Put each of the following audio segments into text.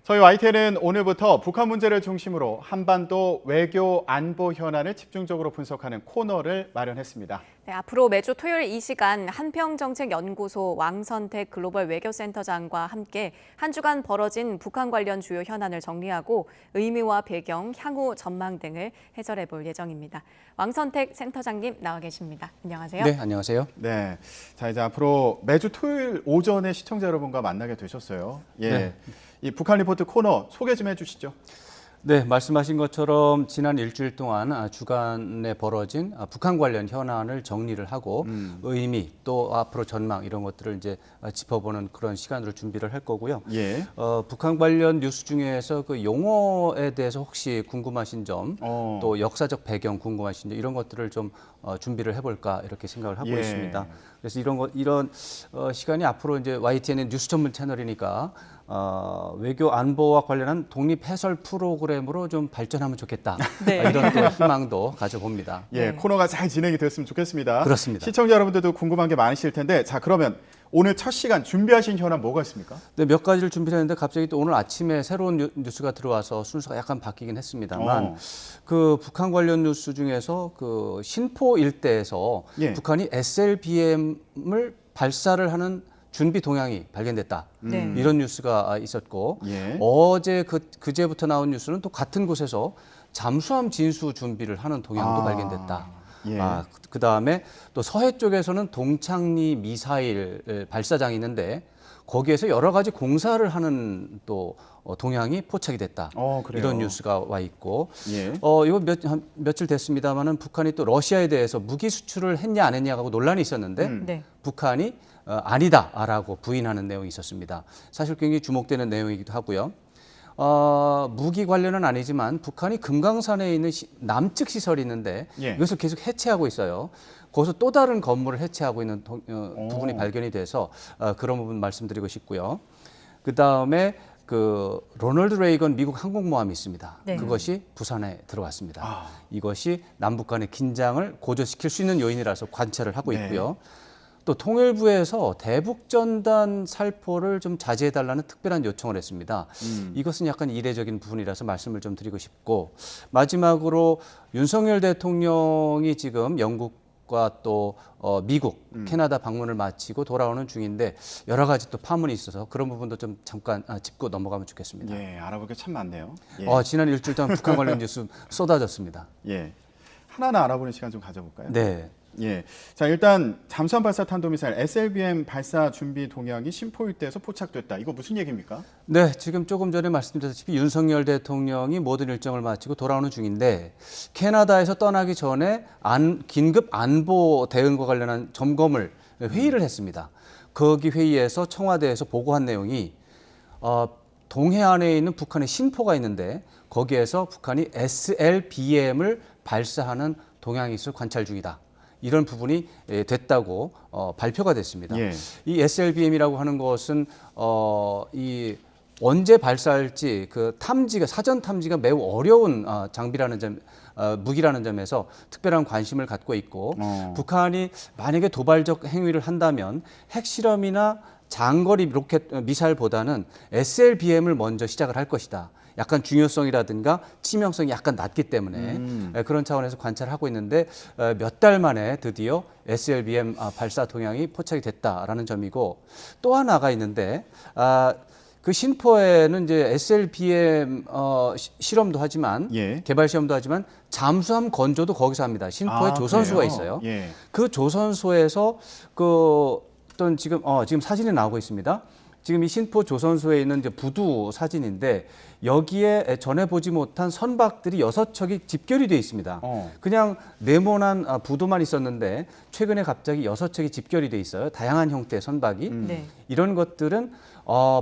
저희 YTN은 오늘부터 북한 문제를 중심으로 한반도 외교 안보 현안을 집중적으로 분석하는 코너를 마련했습니다. 네, 앞으로 매주 토요일 이 시간 한평정책연구소 왕선택 글로벌 외교센터장과 함께 한 주간 벌어진 북한 관련 주요 현안을 정리하고 의미와 배경, 향후 전망 등을 해설해 볼 예정입니다. 왕선택 센터장님 나와 계십니다. 안녕하세요. 네, 안녕하세요. 네, 자 이제 앞으로 매주 토요일 오전에 시청자 여러분과 만나게 되셨어요. 예, 네. 이 북한 리포트 코너 소개 좀 해주시죠. 네, 말씀하신 것처럼 지난 일주일 동안 주간에 벌어진 북한 관련 현안을 정리를 하고 의미 또 앞으로 전망 이런 것들을 이제 짚어보는 그런 시간으로 준비를 할 거고요. 예. 북한 관련 뉴스 중에서 그 용어에 대해서 혹시 궁금하신 점, 또 역사적 배경 궁금하신 점 이런 것들을 좀 준비를 해볼까 이렇게 생각을 하고 예. 있습니다. 그래서 이런 시간이 앞으로 이제 YTN의 뉴스 전문 채널이니까. 외교 안보와 관련한 독립 해설 프로그램으로 좀 발전하면 좋겠다. 네. 이런 또 희망도 가져봅니다. 예, 네. 코너가 잘 진행이 됐으면 좋겠습니다. 그렇습니다. 시청자 여러분들도 궁금한 게 많으실 텐데, 자 그러면 오늘 첫 시간 준비하신 현안 뭐가 있습니까? 네, 몇 가지를 준비했는데 갑자기 또 오늘 아침에 새로운 뉴스가 들어와서 순서가 약간 바뀌긴 했습니다만 그 북한 관련 뉴스 중에서 그 신포 일대에서 예. 북한이 SLBM을 발사를 하는 준비 동향이 발견됐다. 네. 이런 뉴스가 있었고 예. 어제 그제부터 나온 뉴스는 또 같은 곳에서 잠수함 진수 준비를 하는 동향도 발견됐다. 예. 그다음에 또 서해 쪽에서는 동창리 미사일 발사장이 있는데 거기에서 여러 가지 공사를 하는 또 동향이 포착이 됐다. 그래요? 이런 뉴스가 와 있고 예. 이거 며칠 됐습니다만은 북한이 또 러시아에 대해서 무기 수출을 했냐 안 했냐고 논란이 있었는데 네. 북한이 아니다라고 부인하는 내용이 있었습니다. 사실 굉장히 주목되는 내용이기도 하고요. 무기 관련은 아니지만 북한이 금강산에 있는 남측 시설이 있는데 예. 이것을 계속 해체하고 있어요. 거기서 또 다른 건물을 해체하고 있는 부분이 발견이 돼서 그런 부분 말씀드리고 싶고요. 그 다음에 그 로널드 레이건 미국 항공모함이 있습니다. 네. 그것이 부산에 들어왔습니다. 이것이 남북 간의 긴장을 고조시킬 수 있는 요인이라서 관찰을 하고 있고요. 또 통일부에서 대북전단 살포를 좀 자제해달라는 특별한 요청을 했습니다. 이것은 약간 이례적인 부분이라서 말씀을 좀 드리고 싶고 마지막으로 윤석열 대통령이 지금 영국과 또 미국, 캐나다 방문을 마치고 돌아오는 중인데 여러 가지 또 파문이 있어서 그런 부분도 좀 잠깐 짚고 넘어가면 좋겠습니다. 예, 알아볼 게 참 많네요. 예. 지난 일주일 동안 북한 관련 뉴스 쏟아졌습니다. 예. 하나하나 알아보는 시간 좀 가져볼까요? 네. 예. 자, 일단 잠수함 발사 탄도미사일 SLBM 발사 준비 동향이 신포 일대에서 포착됐다. 이거 무슨 얘기입니까? 네, 지금 조금 전에 말씀드렸다시피 윤석열 대통령이 모든 일정을 마치고 돌아오는 중인데 캐나다에서 떠나기 전에 긴급 안보 대응과 관련한 점검을 회의를 했습니다. 거기 회의에서 청와대에서 보고한 내용이 동해안에 있는 북한의 신포가 있는데 거기에서 북한이 SLBM을 발사하는 동향이 있을 관찰 중이다. 이런 부분이 됐다고 발표가 됐습니다. 예. 이 SLBM이라고 하는 것은 이 언제 발사할지 그 탐지가 사전 탐지가 매우 어려운 장비라는 점, 무기라는 점에서 특별한 관심을 갖고 있고 북한이 만약에 도발적 행위를 한다면 핵실험이나 장거리 로켓 미사일보다는 SLBM을 먼저 시작을 할 것이다. 약간 중요성이라든가 치명성이 약간 낮기 때문에 그런 차원에서 관찰하고 있는데 몇 달 만에 드디어 SLBM 발사 동향이 포착이 됐다라는 점이고 또 하나가 있는데 그 신포에는 이제 SLBM 실험도 하지만 예. 개발 시험도 하지만 잠수함 건조도 거기서 합니다. 신포에 조선소가 그래요? 있어요. 예. 그 조선소에서 그 어떤 지금 사진이 나오고 있습니다. 지금 이 신포 조선소에 있는 이제 부두 사진인데 여기에 전에 보지 못한 선박들이 6척이 집결이 돼 있습니다. 그냥 네모난 부두만 있었는데 최근에 갑자기 6척이 집결이 돼 있어요. 다양한 형태의 선박이. 네. 이런 것들은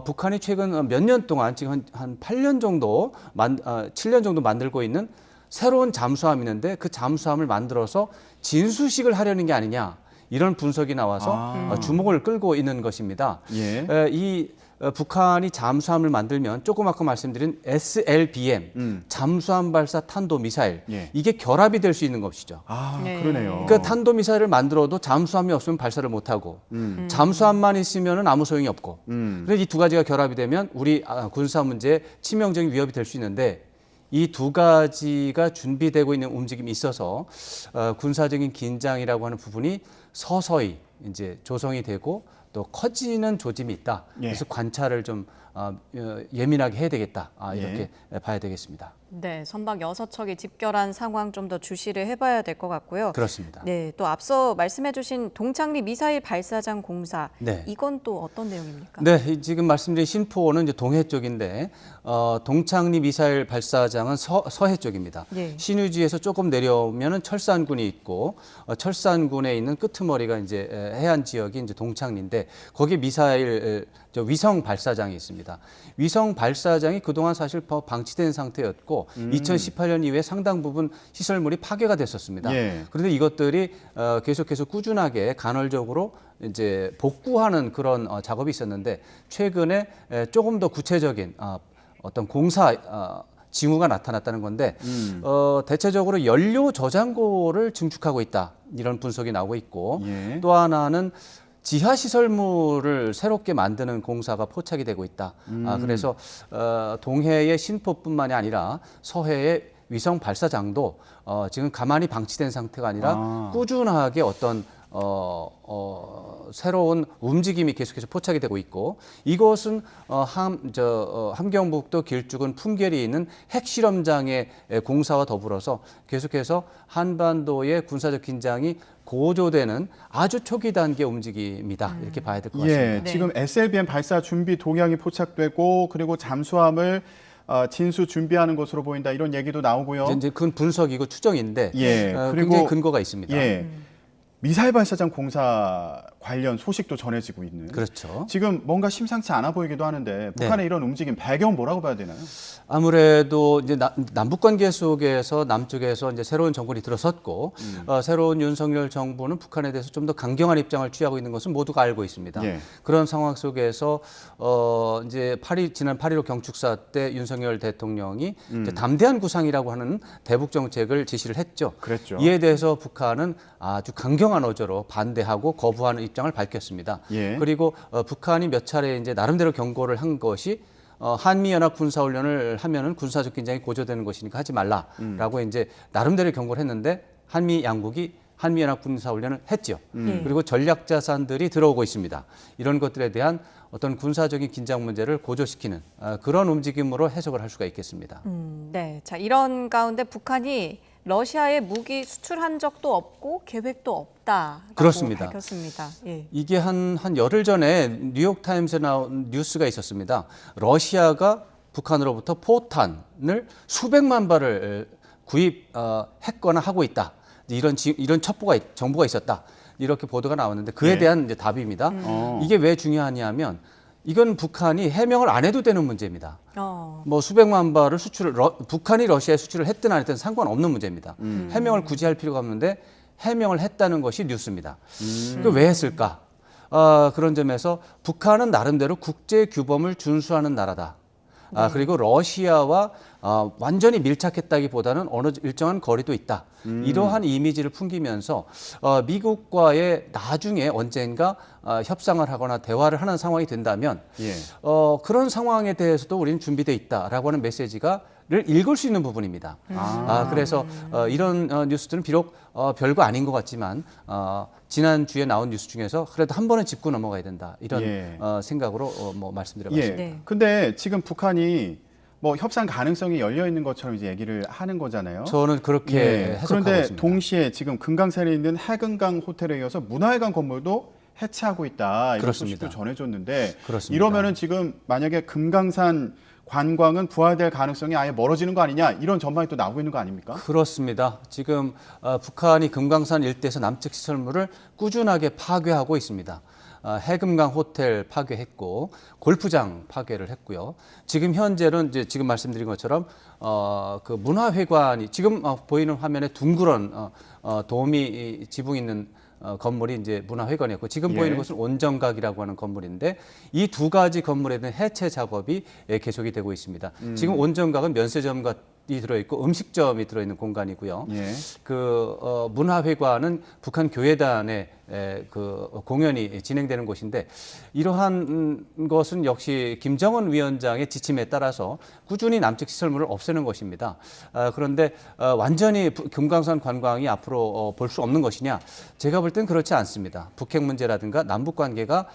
북한이 최근 몇 년 동안 지금 한 8년 정도, 7년 정도 만들고 있는 새로운 잠수함이 있는데 그 잠수함을 만들어서 진수식을 하려는 게 아니냐. 이런 분석이 나와서 주목을 끌고 있는 것입니다. 예. 이 북한이 잠수함을 만들면 조금 아까 말씀드린 SLBM, 잠수함 발사 탄도 미사일, 예. 이게 결합이 될 수 있는 것이죠. 아, 네. 그러네요. 그러니까 탄도 미사일을 만들어도 잠수함이 없으면 발사를 못 하고 잠수함만 있으면은 아무 소용이 없고. 그래서 이 두 가지가 결합이 되면 우리 군사 문제에 치명적인 위협이 될 수 있는데 이 두 가지가 준비되고 있는 움직임이 있어서 군사적인 긴장이라고 하는 부분이 서서히 이제 조성이 되고 또 커지는 조짐이 있다. 예. 그래서 관찰을 좀 예민하게 해야 되겠다. 이렇게 봐야 되겠습니다. 네, 선박 6척이 집결한 상황 좀 더 주시를 해봐야 될 것 같고요. 그렇습니다. 네, 또 앞서 말씀해주신 동창리 미사일 발사장 공사, 네. 이건 또 어떤 내용입니까? 네, 지금 말씀드린 신포는 이제 동해 쪽인데 동창리 미사일 발사장은 서해 쪽입니다. 예. 신의주에서 조금 내려오면은 철산군이 있고 철산군에 있는 끄트머리가 이제 해안 지역이 이제 동창리인데 거기 미사일 위성 발사장이 있습니다. 위성 발사장이 그동안 사실 방치된 상태였고 2018년 이후에 상당 부분 시설물이 파괴가 됐었습니다. 예. 그런데 이것들이 계속해서 꾸준하게 간헐적으로 이제 복구하는 그런 작업이 있었는데 최근에 조금 더 구체적인 어떤 공사 징후가 나타났다는 건데 대체적으로 연료 저장고를 증축하고 있다 이런 분석이 나오고 있고 예. 또 하나는 지하 시설물을 새롭게 만드는 공사가 포착이 되고 있다. 그래서 동해의 신포뿐만이 아니라 서해의 위성 발사장도 지금 가만히 방치된 상태가 아니라 꾸준하게 어떤 새로운 움직임이 계속해서 포착이 되고 있고 이것은 함경북도 길쭉은 품계리에 있는 핵실험장의 공사와 더불어서 계속해서 한반도의 군사적 긴장이 고조되는 아주 초기 단계 움직임이다 이렇게 봐야 될 것 같습니다. 예, 네. 지금 SLBM 발사 준비 동향이 포착되고 그리고 잠수함을 진수 준비하는 것으로 보인다 이런 얘기도 나오고요. 이제 그건 분석이고 추정인데 예, 그리고 굉장히 근거가 있습니다. 예, 미사일 발사장 공사 관련 소식도 전해지고 있는. 그렇죠. 지금 뭔가 심상치 않아 보이기도 하는데 북한의 이런 움직임 배경 뭐라고 봐야 되나요? 아무래도 이제 남북 관계 속에서 남쪽에서 이제 새로운 정권이 들어섰고 새로운 윤석열 정부는 북한에 대해서 좀 더 강경한 입장을 취하고 있는 것은 모두가 알고 있습니다. 예. 그런 상황 속에서 이제 지난 8.15 경축사 때 윤석열 대통령이 이제 담대한 구상이라고 하는 대북 정책을 제시를 했죠. 그랬죠. 이에 대해서 북한은 아주 강경한 어조로 반대하고 거부하는 입장을 밝혔습니다. 예. 그리고 북한이 몇 차례 이제 나름대로 경고를 한 것이 한미연합 군사훈련을 하면은 군사적 긴장이 고조되는 것이니까 하지 말라라고 이제 나름대로 경고를 했는데 한미 양국이 한미연합 군사훈련을 했죠. 그리고 전략자산들이 들어오고 있습니다. 이런 것들에 대한 어떤 군사적인 긴장 문제를 고조시키는 그런 움직임으로 해석을 할 수가 있겠습니다. 네, 자 이런 가운데 북한이 러시아에 무기 수출한 적도 없고 계획도 없다라고 그렇습니다. 밝혔습니다. 예. 이게 한 열흘 전에 뉴욕타임스에 나온 뉴스가 있었습니다. 러시아가 북한으로부터 포탄을 수백만 발을 구입했거나 하고 있다. 이런 정보가 있었다. 이렇게 보도가 나왔는데 그에 네. 대한 이제 답입니다. 이게 왜 중요하냐면 이건 북한이 해명을 안 해도 되는 문제입니다. 뭐 수백만 발을 북한이 러시아에 수출을 했든 안 했든 상관없는 문제입니다. 해명을 굳이 할 필요가 없는데 해명을 했다는 것이 뉴스입니다. 왜 했을까? 그런 점에서 북한은 나름대로 국제 규범을 준수하는 나라다. 그리고 러시아와 완전히 밀착했다기보다는 어느 일정한 거리도 있다. 이러한 이미지를 풍기면서 미국과의 나중에 언젠가 협상을 하거나 대화를 하는 상황이 된다면 예. 그런 상황에 대해서도 우리는 준비되어 있다라고 하는 메시지를 읽을 수 있는 부분입니다. 그래서 이런 뉴스들은 비록 별거 아닌 것 같지만 지난주에 나온 뉴스 중에서 그래도 한 번은 짚고 넘어가야 된다. 이런 예. 생각으로 말씀드려봤습니다. 예. 네. 근데 지금 북한이 뭐 협상 가능성이 열려 있는 것처럼 이제 얘기를 하는 거잖아요. 저는 그렇게 해석하고 그런데 있습니다. 동시에 지금 금강산에 있는 해금강 호텔에 이어서 문화회관 건물도 해체하고 있다. 이런 그렇습니다. 소식도 전해줬는데 그렇습니다. 이러면은 지금 만약에 금강산 관광은 부활될 가능성이 아예 멀어지는 거 아니냐 이런 전망이 또 나오고 있는 거 아닙니까? 그렇습니다. 지금 북한이 금강산 일대에서 남측 시설물을 꾸준하게 파괴하고 있습니다. 해금강 호텔 파괴했고 골프장 파괴를 했고요. 지금 현재는 이제 지금 말씀드린 것처럼 그 문화회관이 지금 보이는 화면에 둥그런 도미 지붕 있는 건물이 이제 문화회관이었고 지금 예. 보이는 곳은 온정각이라고 하는 건물인데 이 두 가지 건물에 대한 해체 작업이 계속이 되고 있습니다. 지금 온정각은 면세점과 이 들어있고 음식점이 들어있는 공간이고요. 예. 문화회관은 북한 교회단의 그 공연이 진행되는 곳인데 이러한 것은 역시 김정은 위원장의 지침에 따라서 꾸준히 남측 시설물을 없애는 것입니다. 그런데 완전히 금강산 관광이 앞으로 볼 수 없는 것이냐? 제가 볼 땐 그렇지 않습니다. 북핵 문제라든가 남북 관계가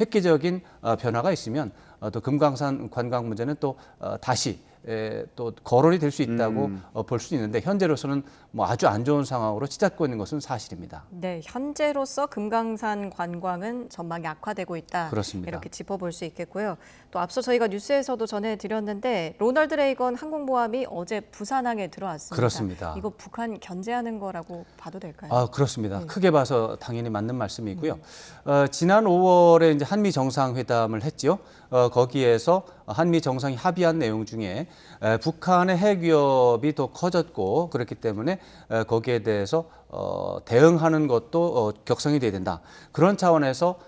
획기적인 변화가 있으면 또 금강산 관광 문제는 또 다시 또 거론이 될 수 있다고 볼 수 있는데 현재로서는 뭐 아주 안 좋은 상황으로 치닫고 있는 것은 사실입니다. 네, 현재로서 금강산 관광은 전망이 악화되고 있다. 그렇습니다. 이렇게 짚어볼 수 있겠고요. 또 앞서 저희가 뉴스에서도 전해드렸는데 로널드 레이건 항공모함이 어제 부산항에 들어왔습니다. 그렇습니다. 이거 북한 견제하는 거라고 봐도 될까요? 아, 그렇습니다. 크게 봐서 당연히 맞는 말씀이고요. 지난 5월에 이제 한미 정상회담을 했지요. 거기에서 한미 정상이 합의한 내용 중에 북한의 핵 위협이 더 커졌고 그렇기 때문에 거기에 대해서 대응하는 것도 격성이 돼야 된다. 그런 차원에서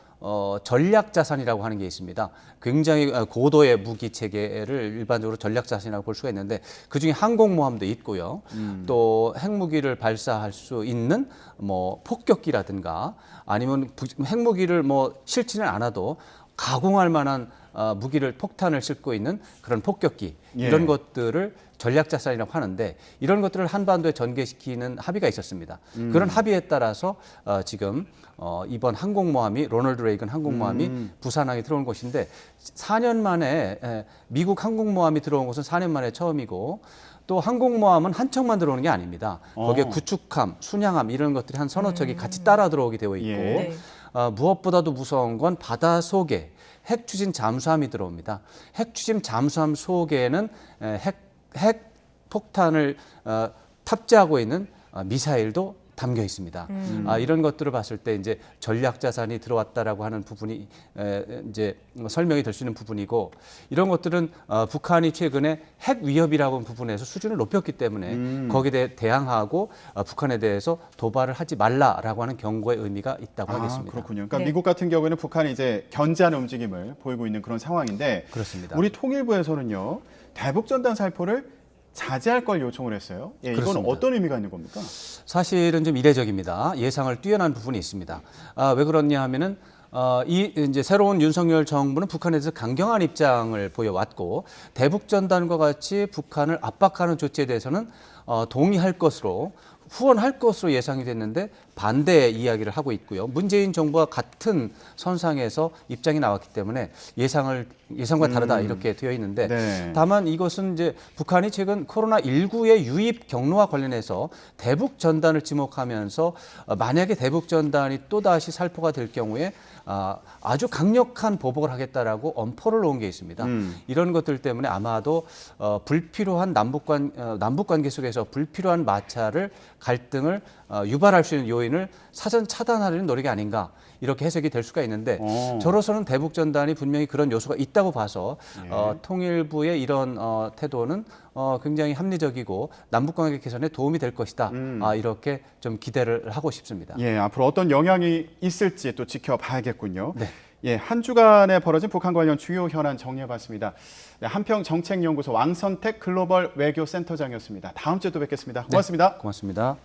전략 자산이라고 하는 게 있습니다. 굉장히 고도의 무기 체계를 일반적으로 전략 자산이라고 볼 수가 있는데 그중에 항공모함도 있고요. 또 핵무기를 발사할 수 있는 뭐 폭격기라든가 아니면 핵무기를 뭐 실지는 않아도 가공할 만한 무기를 폭탄을 싣고 있는 그런 폭격기 예. 이런 것들을 전략자산이라고 하는데 이런 것들을 한반도에 전개시키는 합의가 있었습니다. 그런 합의에 따라서 지금 이번 항공모함이 로널드 레이건 항공모함이 부산항에 들어온 것인데 4년 만에 미국 항공모함이 들어온 것은 4년 만에 처음이고 또 항공모함은 한 척만 들어오는 게 아닙니다. 거기에 구축함, 순양함 이런 것들이 한 서너 척이 같이 따라 들어오게 되어 있고 예. 네. 무엇보다도 무서운 건 바다 속에 핵 추진 잠수함이 들어옵니다. 핵 추진 잠수함 속에는 핵 폭탄을 탑재하고 있는 미사일도 담겨 있습니다. 이런 것들을 봤을 때 이제 전략 자산이 들어왔다라고 하는 부분이 이제 설명이 될 수 있는 부분이고 이런 것들은 북한이 최근에 핵 위협이라고 하는 부분에서 수준을 높였기 때문에 거기에 대항하고 북한에 대해서 도발을 하지 말라라고 하는 경고의 의미가 있다고 하겠습니다. 그렇군요. 그러니까 네. 미국 같은 경우에는 북한이 이제 견제하는 움직임을 보이고 있는 그런 상황인데 그렇습니다. 우리 통일부에서는요 대북 전단 살포를 자제할 걸 요청을 했어요. 예, 이건 그렇습니다. 어떤 의미가 있는 겁니까? 사실은 좀 이례적입니다. 예상을 뛰어난 부분이 있습니다. 왜 그렇냐 하면은 이제 새로운 윤석열 정부는 북한에 대해서 강경한 입장을 보여왔고 대북 전단과 같이 북한을 압박하는 조치에 대해서는 동의할 것으로 후원할 것으로 예상이 됐는데 반대 이야기를 하고 있고요. 문재인 정부와 같은 선상에서 입장이 나왔기 때문에 예상과 다르다 이렇게 되어 있는데 네. 다만 이것은 이제 북한이 최근 코로나19의 유입 경로와 관련해서 대북 전단을 지목하면서 만약에 대북 전단이 또다시 살포가 될 경우에 아주 강력한 보복을 하겠다라고 엄포를 놓은 게 있습니다. 이런 것들 때문에 아마도 불필요한 남북 관계 속에서 불필요한 마찰을 갈등을 유발할 수 있는 요인을 사전 차단하려는 노력이 아닌가 이렇게 해석이 될 수가 있는데 저로서는 대북 전단이 분명히 그런 요소가 있다고 봐서 통일부의 이런 태도는 굉장히 합리적이고 남북 관계 개선에 도움이 될 것이다. 이렇게 좀 기대를 하고 싶습니다. 예, 앞으로 어떤 영향이 있을지 또 지켜봐야겠군요. 네. 예, 한 주간에 벌어진 북한 관련 주요 현안 정리해봤습니다. 네, 한평정책연구소 왕선택 글로벌 외교센터장이었습니다. 다음 주에 또 뵙겠습니다. 고맙습니다. 고맙습니다.